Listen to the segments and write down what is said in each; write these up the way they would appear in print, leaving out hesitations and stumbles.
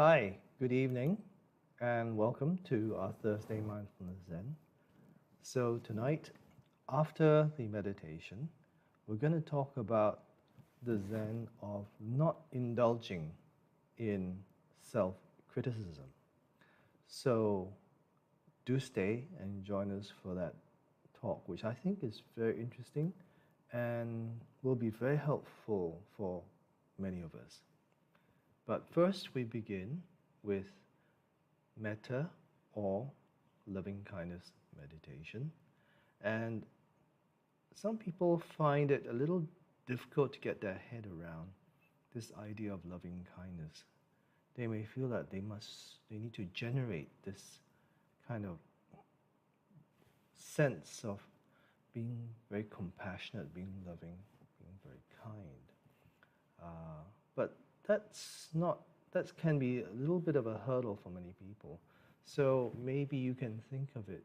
Hi, good evening, and welcome to our Thursday Mindfulness Zen. So, tonight, after the meditation, we're going to talk about the Zen of not indulging in self criticism. So, do stay and join us for that talk, which I think is very interesting and will be very helpful for many of us. But first, we begin with metta or loving kindness meditation. And some people find it a little difficult to get their head around this idea of loving kindness. They may feel that they need to generate this kind of sense of being very compassionate, being loving, being very kind. But that can be a little bit of a hurdle for many people. So maybe you can think of it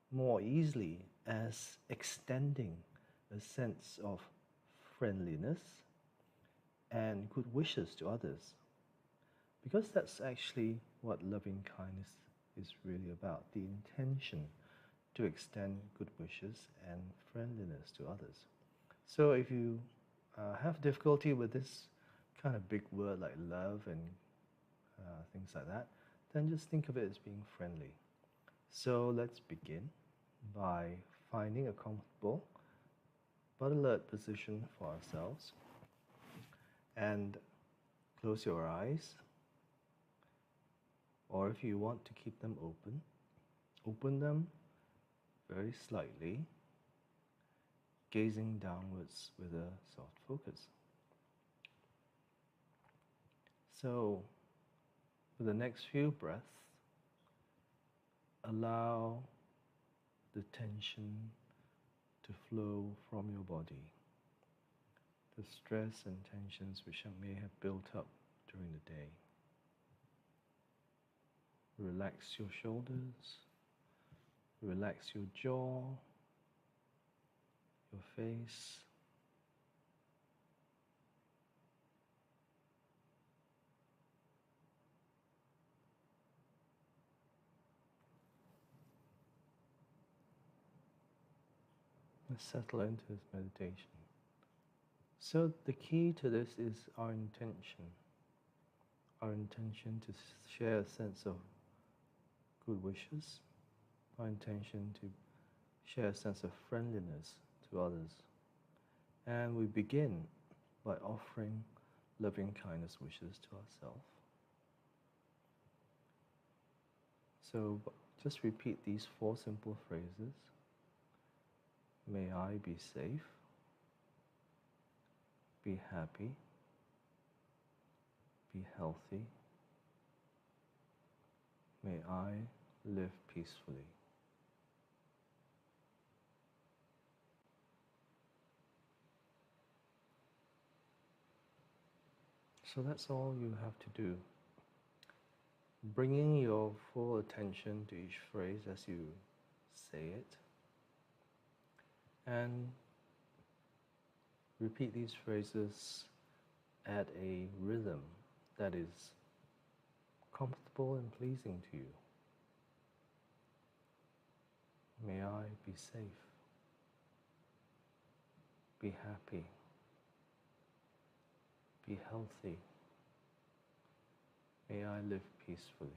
more easily as extending a sense of friendliness and good wishes to others. Because that's actually what loving kindness is really about, the intention to extend good wishes and friendliness to others. So if you have difficulty with this kind of big word like love and things like that, then just think of it as being friendly. So let's begin by finding a comfortable but alert position for ourselves, and close your eyes, or if you want to keep them open, open them very slightly, gazing downwards with a soft focus. So, for the next few breaths, allow the tension to flow from your body, the stress and tensions which may have built up during the day. Relax your shoulders, relax your jaw, your face. Let's settle into this meditation. So the key to this is our intention. Our intention to share a sense of good wishes. Our intention to share a sense of friendliness to others. And we begin by offering loving kindness wishes to ourselves. So just repeat these 4 simple phrases. May I be safe, be happy, be healthy. May I live peacefully. So that's all you have to do. Bringing your full attention to each phrase as you say it, and repeat these phrases at a rhythm that is comfortable and pleasing to you. May I be safe, be happy, be healthy. May I live peacefully.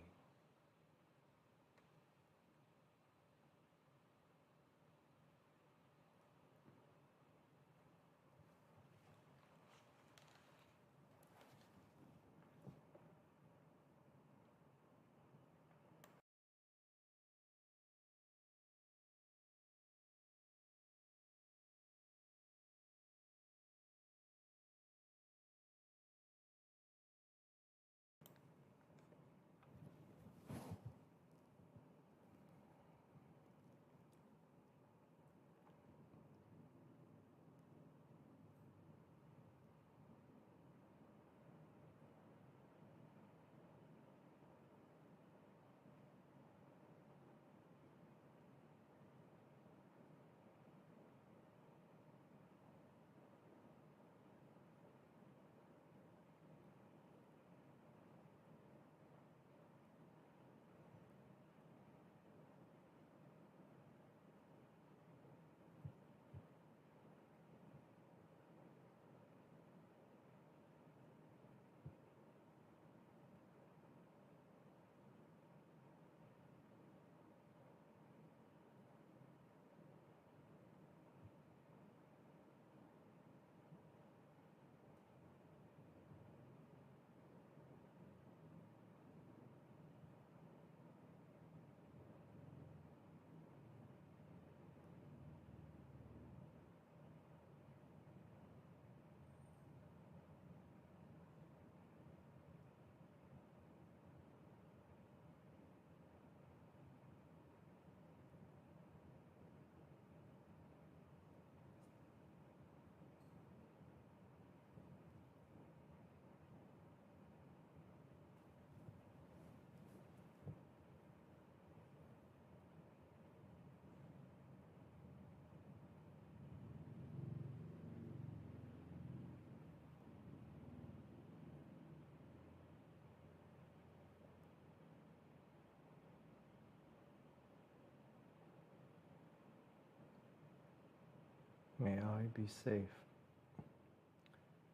May I be safe,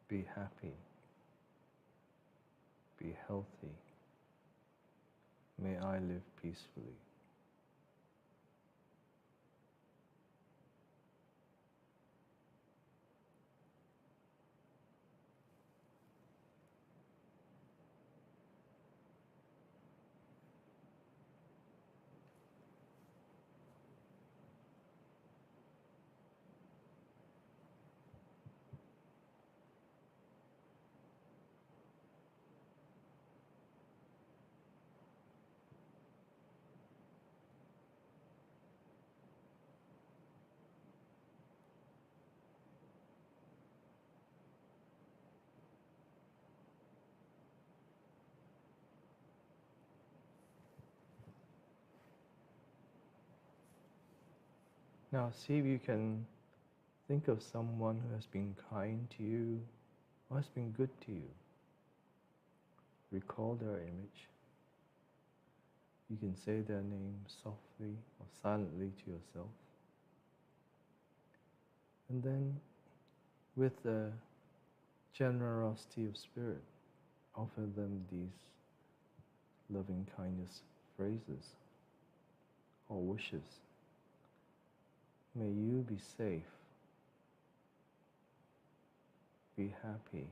be happy, be healthy. May I live peacefully. Now see if you can think of someone who has been kind to you or has been good to you. Recall their image. You can say their name softly or silently to yourself. And then, with the generosity of spirit, offer them these loving kindness phrases or wishes. May you be safe, be happy,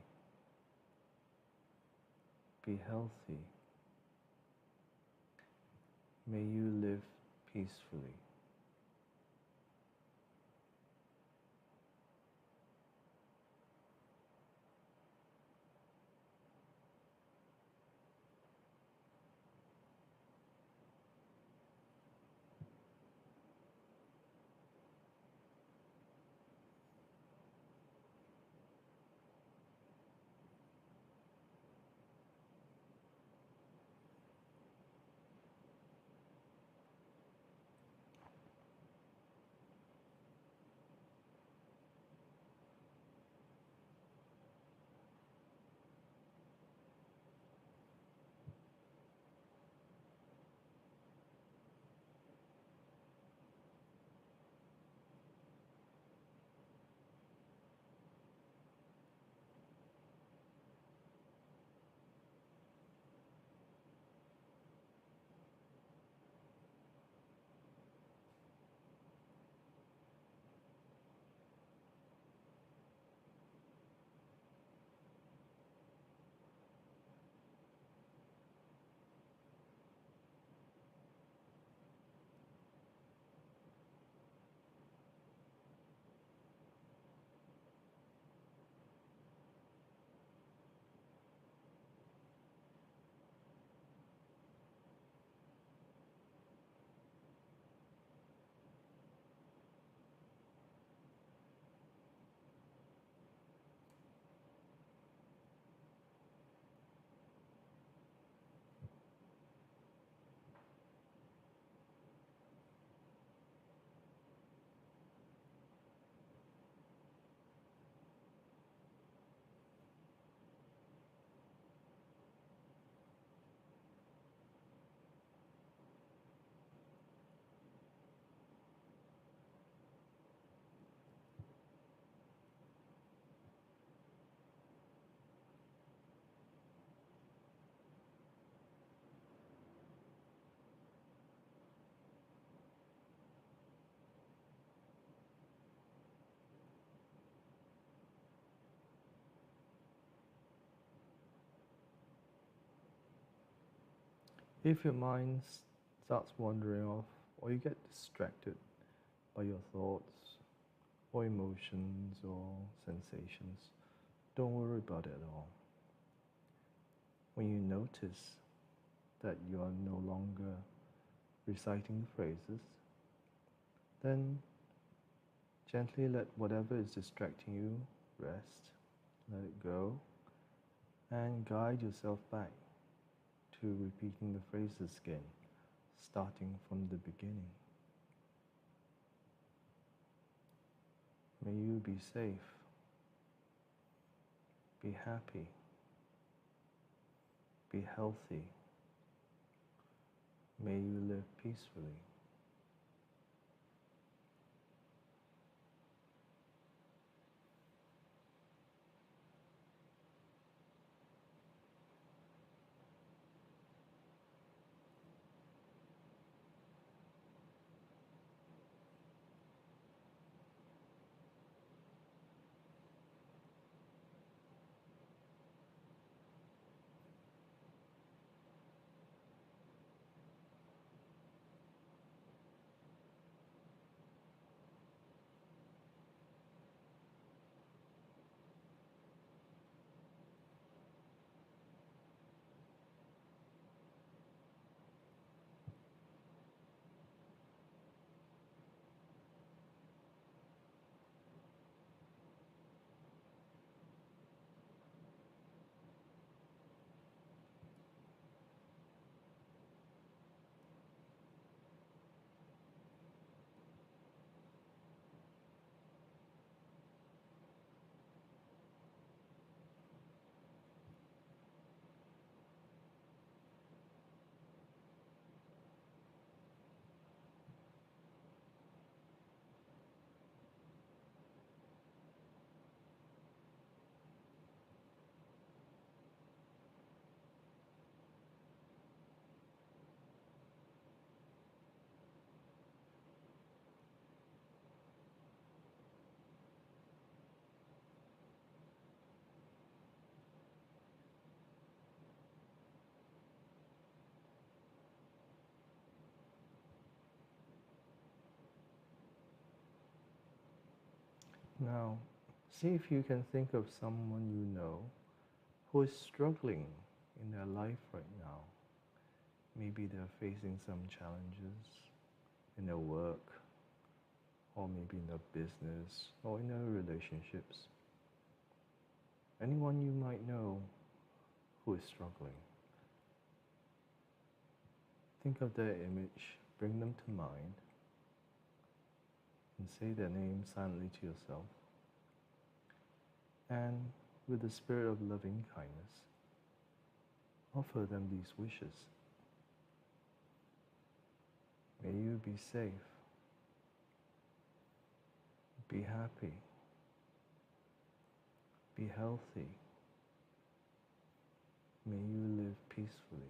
be healthy. May you live peacefully. If your mind starts wandering off, or you get distracted by your thoughts, or emotions, or sensations, don't worry about it at all. When you notice that you are no longer reciting the phrases, then gently let whatever is distracting you rest, let it go, and guide yourself back to repeating the phrases again, starting from the beginning. May you be safe, be happy, be healthy. May you live peacefully. Now, see if you can think of someone you know who is struggling in their life right now. Maybe they're facing some challenges in their work, or maybe in their business, or in their relationships. Anyone you might know who is struggling. Think of their image, bring them to mind, and say their name silently to yourself. And with the spirit of loving kindness, offer them these wishes. May you be safe, be happy, be healthy. May you live peacefully.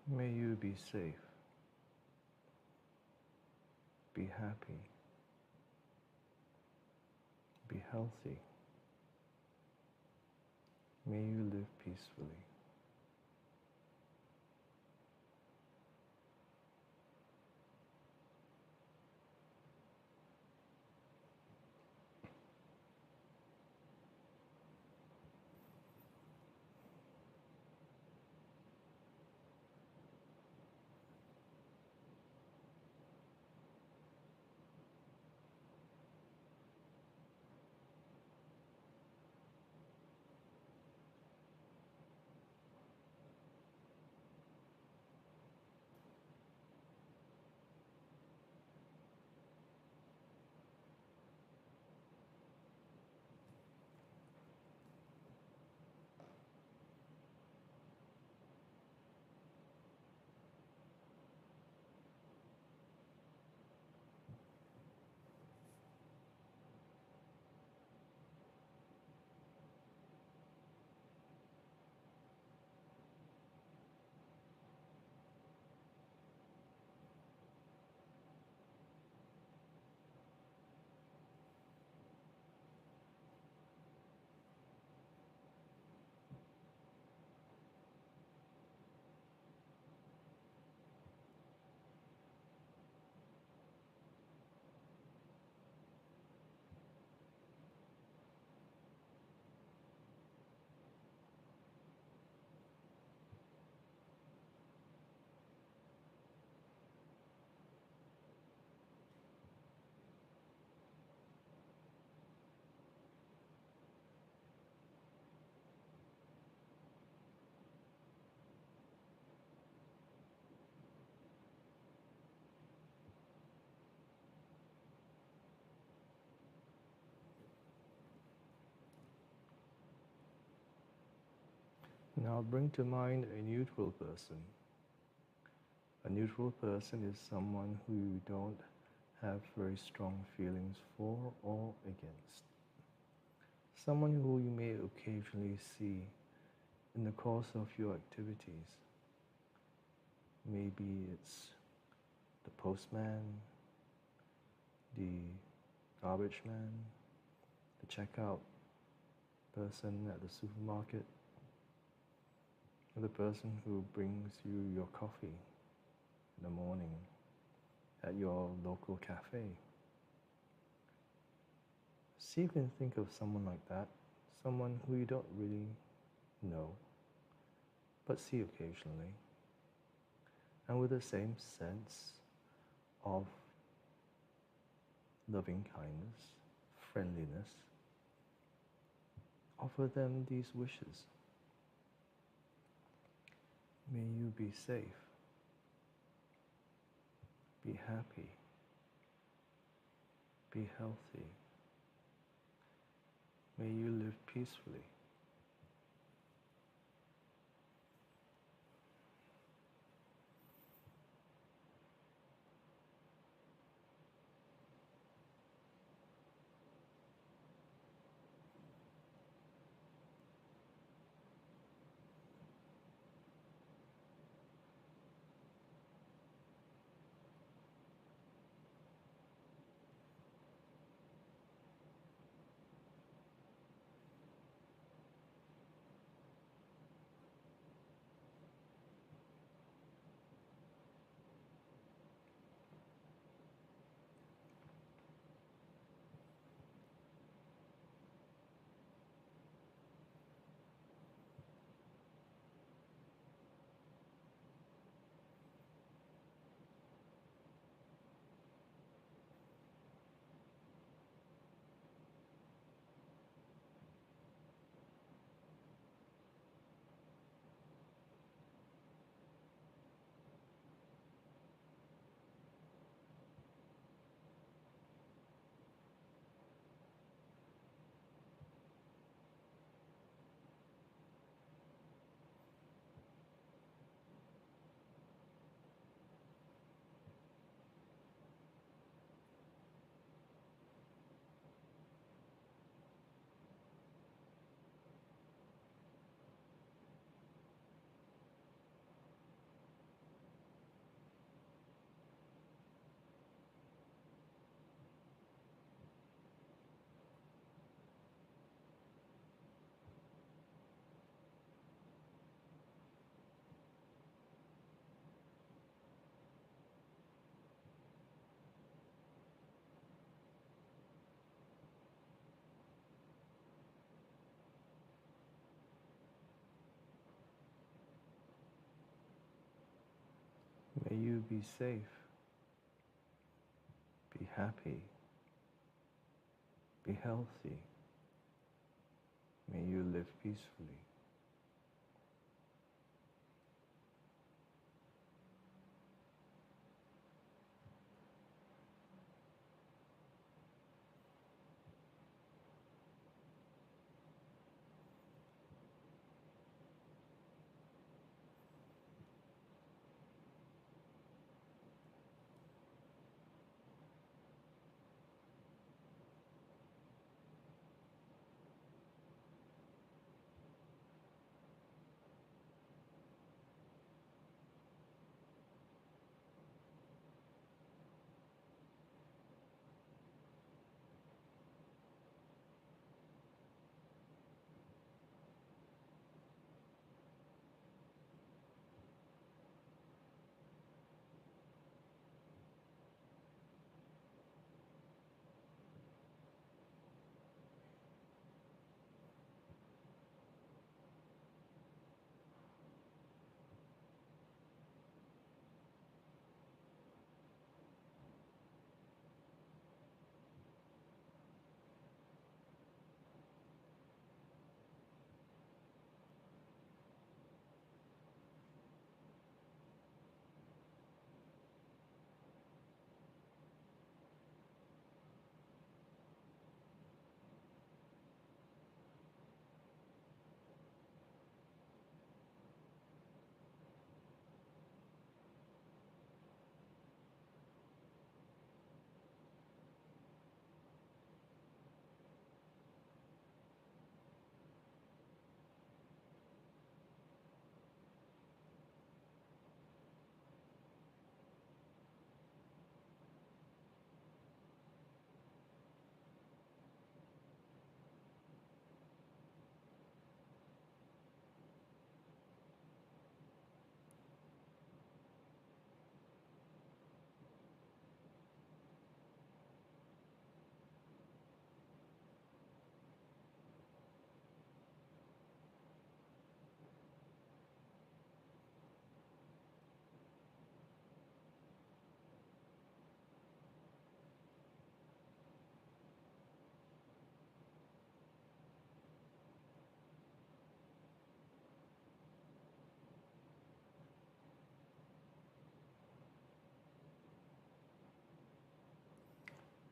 May you be safe, be happy, be healthy. May you live peacefully. Now bring to mind a neutral person. A neutral person is someone who you don't have very strong feelings for or against. Someone who you may occasionally see in the course of your activities. Maybe it's the postman, the garbage man, the checkout person at the supermarket, or the person who brings you your coffee in the morning at your local cafe. See if you can think of someone like that, someone who you don't really know, but see occasionally, and with the same sense of loving kindness, friendliness, offer them these wishes. May you be safe, be happy, be healthy. May you live peacefully. May you be safe, be happy, be healthy. May you live peacefully.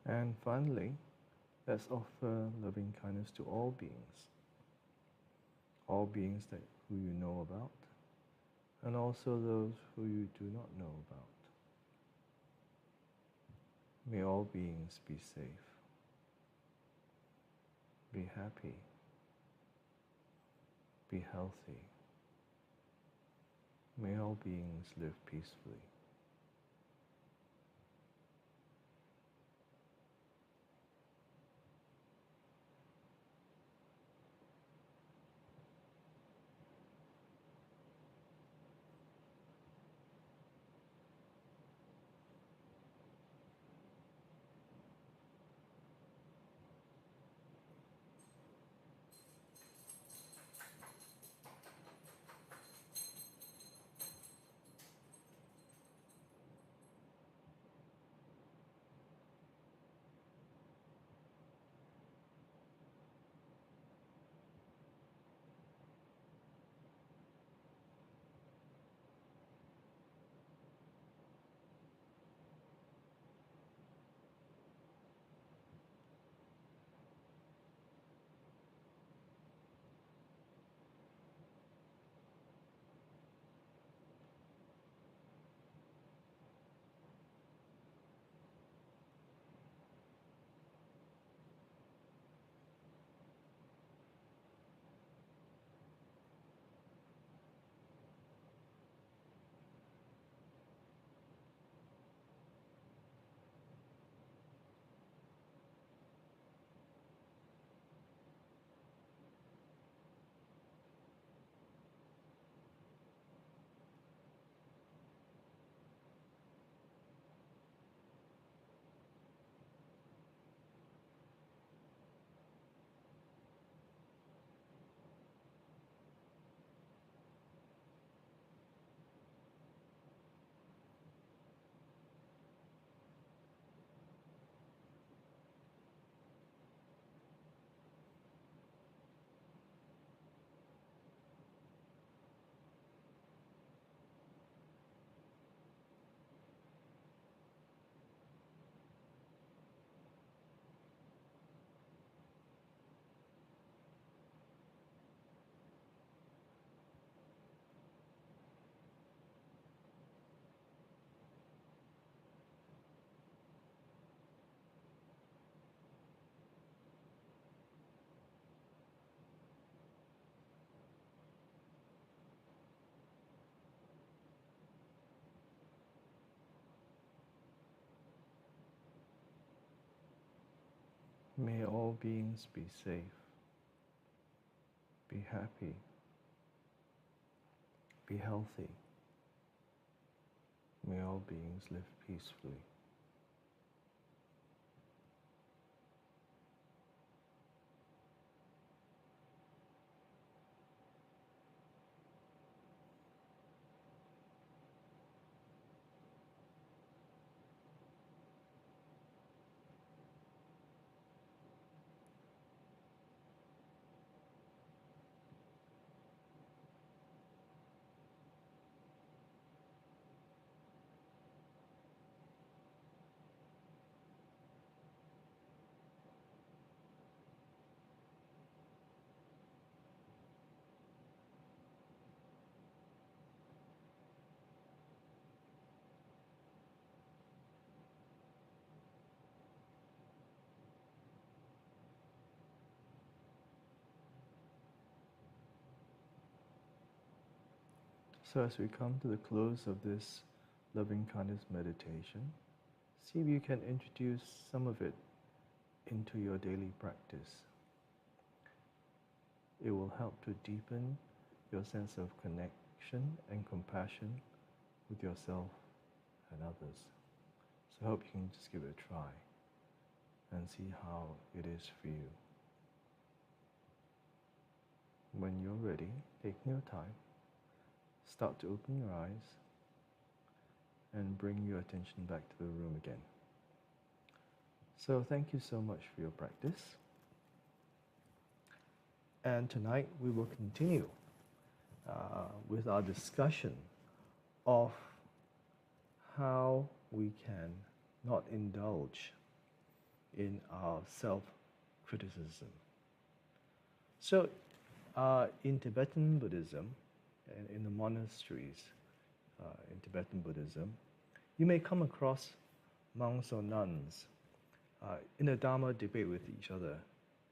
And finally, let's offer loving kindness to all beings that who you know about, and also those who you do not know about. May all beings be safe, be happy, be healthy. May all beings live peacefully. May all beings be safe, be happy, be healthy. May all beings live peacefully. So as we come to the close of this loving kindness meditation, see if you can introduce some of it into your daily practice. It will help to deepen your sense of connection and compassion with yourself and others. So I hope you can just give it a try and see how it is for you. When you're ready, taking your time, start to open your eyes and bring your attention back to the room again. So thank you so much for your practice. And tonight we will continue with our discussion of how we can not indulge in our self-criticism. So in Tibetan Buddhism, and in the monasteries in Tibetan Buddhism, you may come across monks or nuns in a Dharma debate with each other.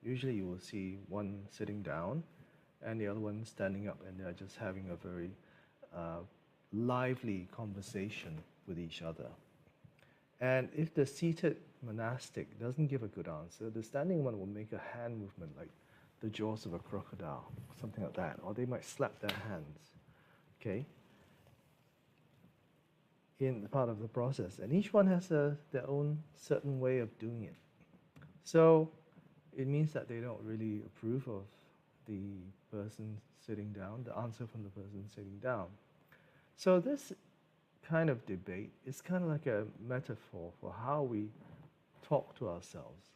Usually you will see one sitting down and the other one standing up, and they're just having a very lively conversation with each other. And if the seated monastic doesn't give a good answer, the standing one will make a hand movement like the jaws of a crocodile, something like that, or they might slap their hands, okay, in part of the process. And each one has their own certain way of doing it. So it means that they don't really approve of the person sitting down, the answer from the person sitting down. So this kind of debate is kind of like a metaphor for how we talk to ourselves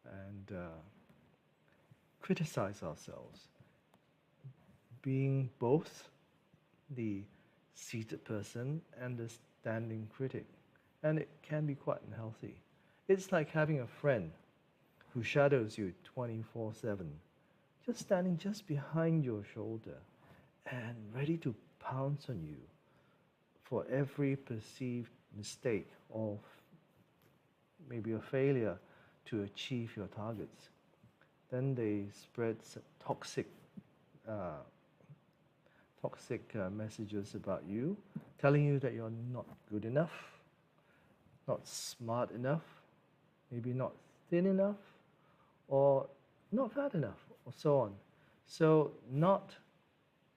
and criticize ourselves, being both the seated person and the standing critic. And it can be quite unhealthy. It's like having a friend who shadows you 24/7, just standing just behind your shoulder and ready to pounce on you for every perceived mistake or maybe a failure to achieve your targets. Then they spread toxic messages about you, telling you that you're not good enough, not smart enough, maybe not thin enough, or not fat enough, or so on. So not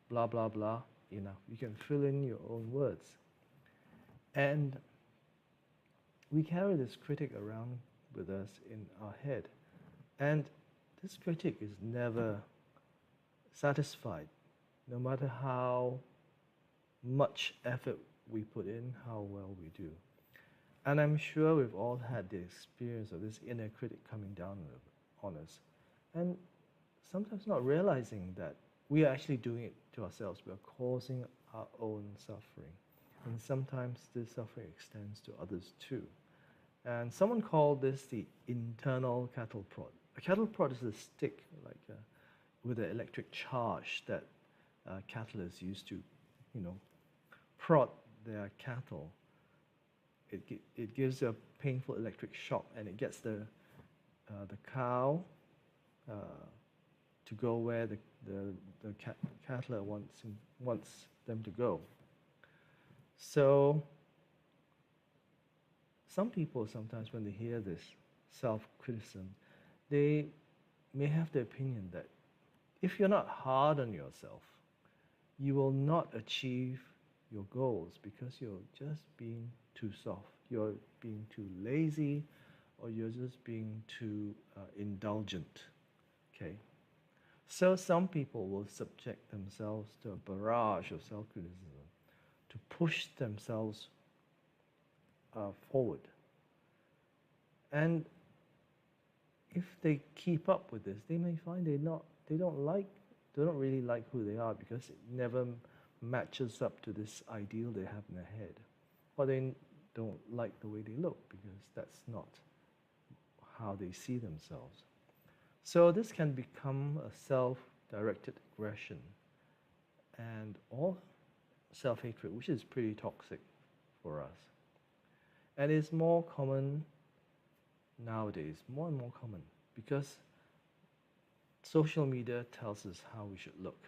blah, blah, blah enough. You can fill in your own words. And we carry this critic around with us in our head. And this critic is never satisfied, no matter how much effort we put in, how well we do. And I'm sure we've all had the experience of this inner critic coming down on us. And sometimes not realizing that we are actually doing it to ourselves. We are causing our own suffering. And sometimes this suffering extends to others too. And someone called this the internal cattle prod. A cattle prod is a stick with an electric charge that cattlers use to, prod their cattle. It gives a painful electric shock, and it gets the cow to go where the cattler wants them to go. So some people sometimes, when they hear this self-criticism, they may have the opinion that if you're not hard on yourself, you will not achieve your goals because you're just being too soft, you're being too lazy, or you're just being too indulgent, okay? So some people will subject themselves to a barrage of self-criticism to push themselves forward. And if they keep up with this, they may find they don't really like who they are because it never matches up to this ideal they have in their head. Or they don't like the way they look because that's not how they see themselves. So this can become a self-directed aggression and or self-hatred, which is pretty toxic for us. And it's more common nowadays, more and more common, because social media tells us how we should look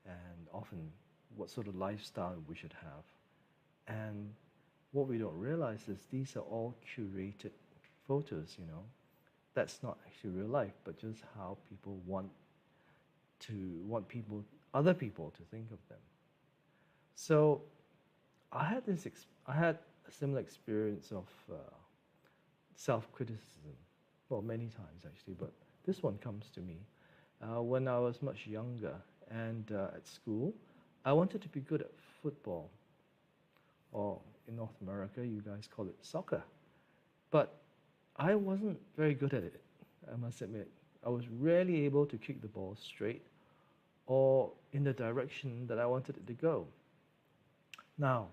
and often what sort of lifestyle we should have. And what we don't realize is these are all curated photos, That's not actually real life, but just how people want other people to think of them. So I had a similar experience of self-criticism, well, many times actually, but this one comes to me when I was much younger and at school. I wanted to be good at football, or in North America, you guys call it soccer. But I wasn't very good at it, I must admit. I was rarely able to kick the ball straight or in the direction that I wanted it to go. Now,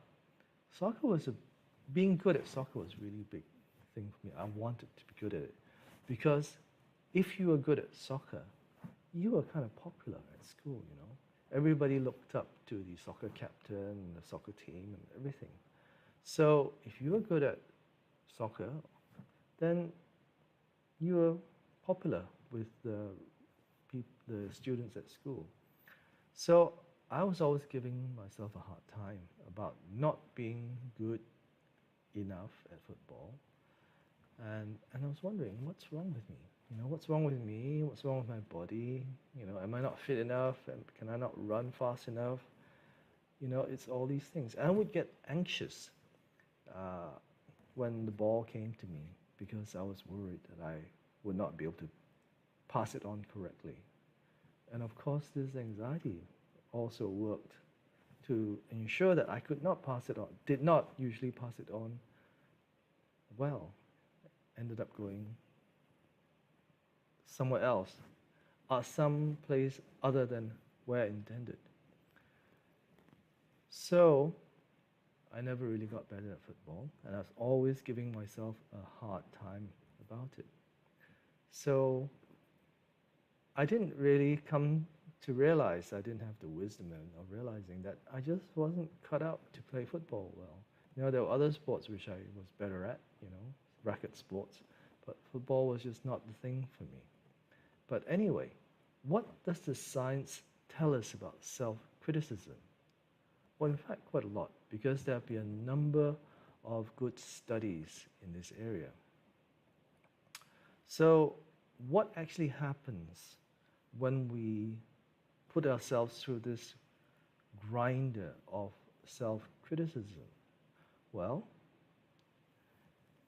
being good at soccer was really big. thing for me. I wanted to be good at it. Because if you were good at soccer, you were kind of popular at school, you know. Everybody looked up to the soccer captain and the soccer team and everything. So if you were good at soccer, then you were popular with the students at school. So I was always giving myself a hard time about not being good enough at football. And I was wondering, what's wrong with me? You know, what's wrong with me? What's wrong with my body? You know, am I not fit enough? And can I not run fast enough? You know, it's all these things. And I would get anxious when the ball came to me because I was worried that I would not be able to pass it on correctly. And of course, this anxiety also worked to ensure that I could not pass it on, did not usually pass it on well, ended up going somewhere else, or some place other than where I intended. So I never really got better at football, and I was always giving myself a hard time about it. So I didn't really come to realize, I didn't have the wisdom of realizing that I just wasn't cut out to play football well. You know, there were other sports which I was better at, you know, racket sports, but football was just not the thing for me. But anyway, what does the science tell us about self-criticism? Well, in fact, quite a lot, because there have been a number of good studies in this area. So what actually happens when we put ourselves through this grinder of self-criticism? Well,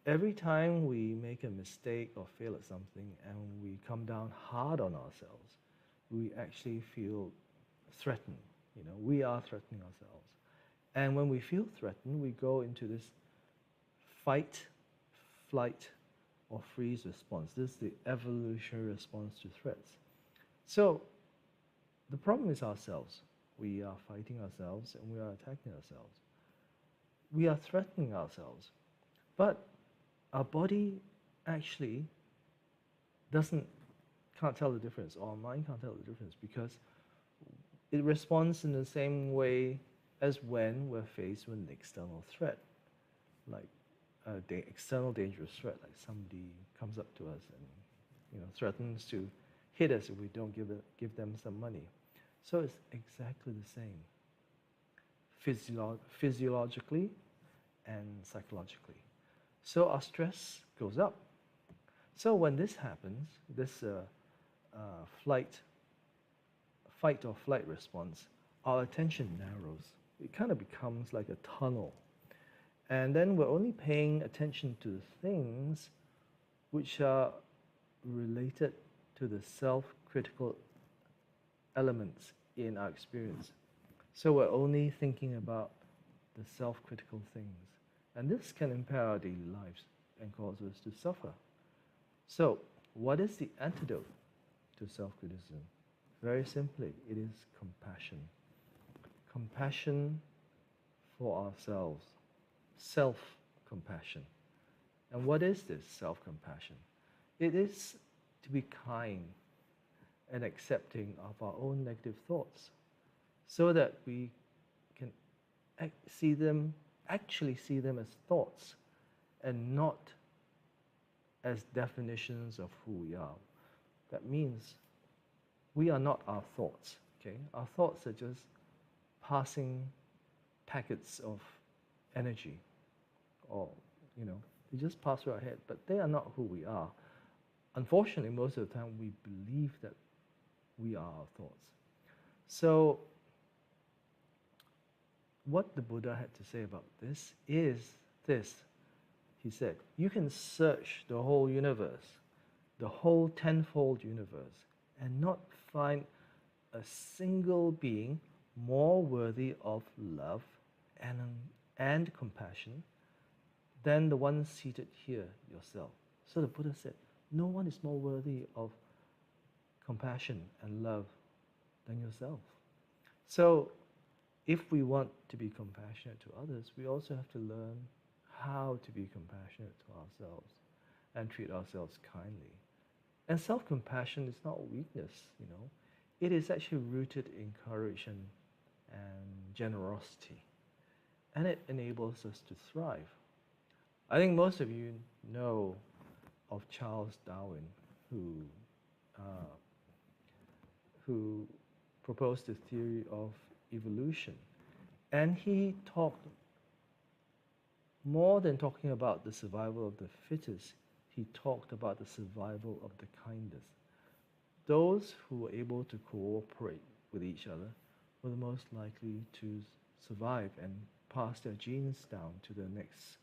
every time we make a mistake or fail at something and we come down hard on ourselves, we actually feel threatened. You know, we are threatening ourselves. And when we feel threatened, we go into this fight, flight, or freeze response. This is the evolutionary response to threats. So the problem is ourselves. We are fighting ourselves and we are attacking ourselves. We are threatening ourselves. But our body actually can't tell the difference, or our mind can't tell the difference, because it responds in the same way as when we're faced with an external threat, like an external dangerous threat, like somebody comes up to us and threatens to hit us if we don't give them some money. So it's exactly the same, physiologically and psychologically. So our stress goes up. So when this happens, this fight or flight response, our attention narrows. It kind of becomes like a tunnel. And then we're only paying attention to things which are related to the self-critical elements in our experience. So we're only thinking about the self-critical things. And this can impair our daily lives and cause us to suffer. So what is the antidote to self-criticism? Very simply, it is compassion. Compassion for ourselves. Self-compassion. And what is this self-compassion? It is to be kind and accepting of our own negative thoughts, so that we can actually see them as thoughts and not as definitions of who we are. That means we are not our thoughts, okay? Our thoughts are just passing packets of energy, or, they just pass through our head, but they are not who we are. Unfortunately, most of the time we believe that we are our thoughts. So what the Buddha had to say about this is this. He said, you can search the whole universe, the whole tenfold universe, and not find a single being more worthy of love and compassion than the one seated here, yourself. So the Buddha said, no one is more worthy of compassion and love than yourself. So if we want to be compassionate to others, we also have to learn how to be compassionate to ourselves and treat ourselves kindly. And self-compassion is not weakness, you know. It is actually rooted in courage and generosity. And it enables us to thrive. I think most of you know of Charles Darwin, uh, who proposed the theory of evolution. And he talked, more than talking about the survival of the fittest, he talked about the survival of the kindest. Those who were able to cooperate with each other were the most likely to survive and pass their genes down to the next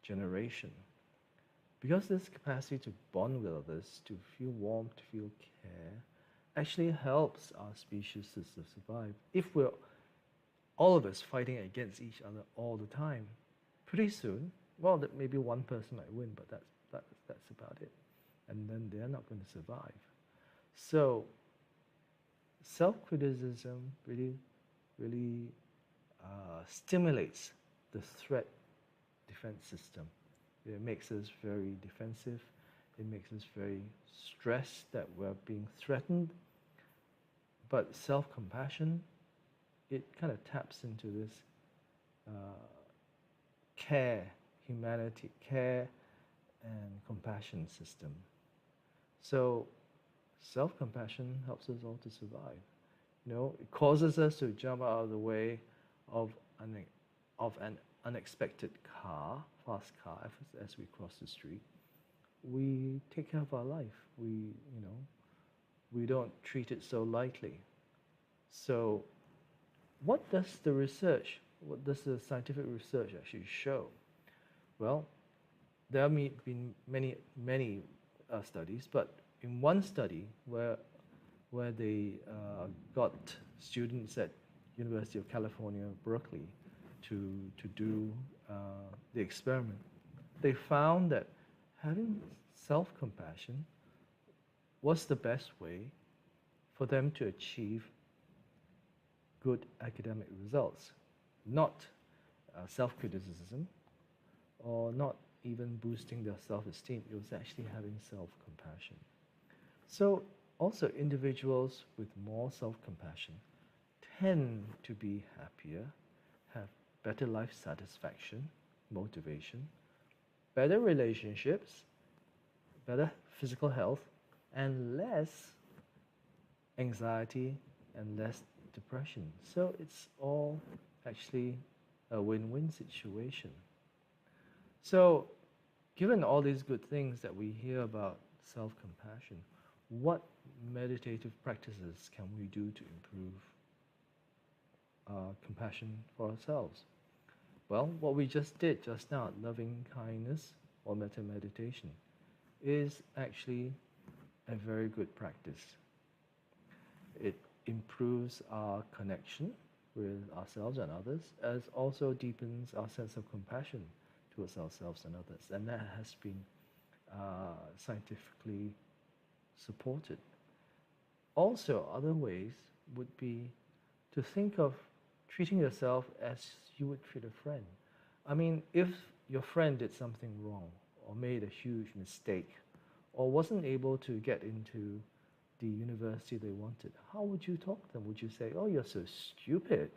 generation. Because this capacity to bond with others, to feel warmth, to feel care, actually helps our species to survive. If we're all of us fighting against each other all the time, pretty soon, well, that maybe one person might win, but that's about it. And then they're not going to survive. So self-criticism really stimulates the threat defense system. It makes us very defensive. It makes us very stressed that we're being threatened. But self-compassion, it kind of taps into this care, humanity, care and compassion system. So self-compassion helps us all to survive. You know, it causes us to jump out of the way of an unexpected car, fast car, as we cross the street. We take care of our life. We don't treat it so lightly. So what does the scientific research actually show? Well, there have been many studies, but in one study where they got students at University of California, Berkeley, to do the experiment, they found that having self-compassion was the best way for them to achieve good academic results, not self-criticism or not even boosting their self-esteem. It was actually having self-compassion. So also individuals with more self-compassion tend to be happier, have better life satisfaction, motivation, better relationships, better physical health, and less anxiety and less depression. So it's all actually a win-win situation. So given all these good things that we hear about self-compassion, what meditative practices can we do to improve compassion for ourselves? Well, what we just did just now, loving kindness or metta meditation, is actually a very good practice. It improves our connection with ourselves and others, as also deepens our sense of compassion towards ourselves and others. And that has been scientifically supported. Also, other ways would be to think of treating yourself as you would treat a friend. I mean, if your friend did something wrong or made a huge mistake or wasn't able to get into the university they wanted, how would you talk to them? Would you say, oh, you're so stupid,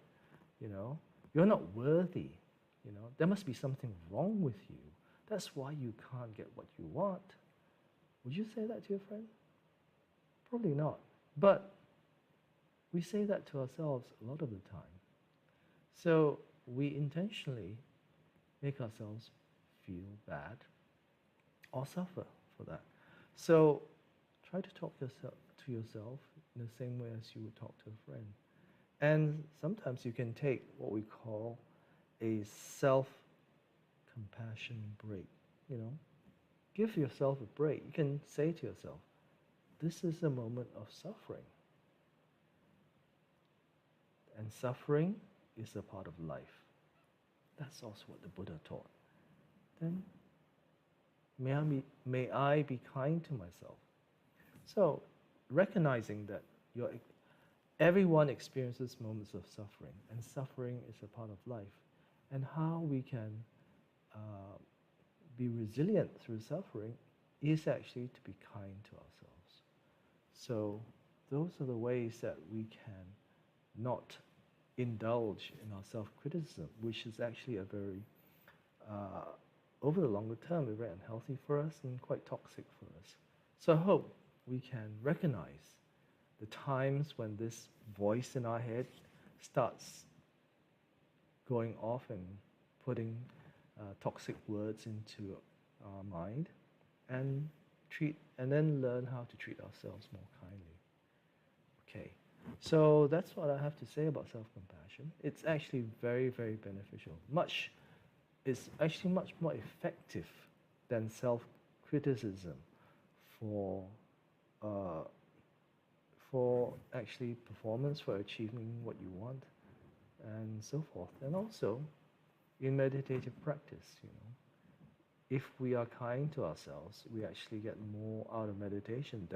you know, you're not worthy, you know, there must be something wrong with you. That's why you can't get what you want. Would you say that to your friend? Probably not. But we say that to ourselves a lot of the time. So we intentionally make ourselves feel bad or suffer for that. So try to talk to yourself in the same way as you would talk to a friend. And sometimes you can take what we call a self-compassion break, you know. Give yourself a break. You can say to yourself, this is a moment of suffering. And suffering is a part of life. That's also what the Buddha taught. Then may I be kind to myself. So recognizing that everyone experiences moments of suffering, and suffering is a part of life, and how we can uh, be resilient through suffering is actually to be kind to ourselves. So those are the ways that we can not indulge in our self-criticism, which is actually a very, over the longer term, very unhealthy for us and quite toxic for us. So I hope we can recognize the times when this voice in our head starts going off and putting toxic words into our mind, and then learn how to treat ourselves more kindly. Okay, so that's what I have to say about self-compassion. It's actually very, very beneficial. It's actually much more effective than self-criticism for actually performance, for achieving what you want, and so forth. And also in meditative practice, if we are kind to ourselves, we actually get more out of meditation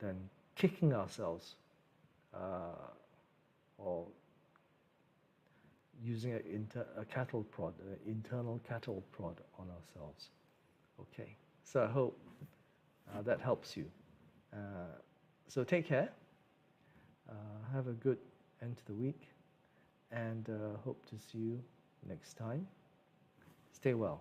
than kicking ourselves or using a cattle prod, an internal cattle prod on ourselves. Okay, so I hope that helps you. So take care. Have a good end to the week, and hope to see you next time. Stay well.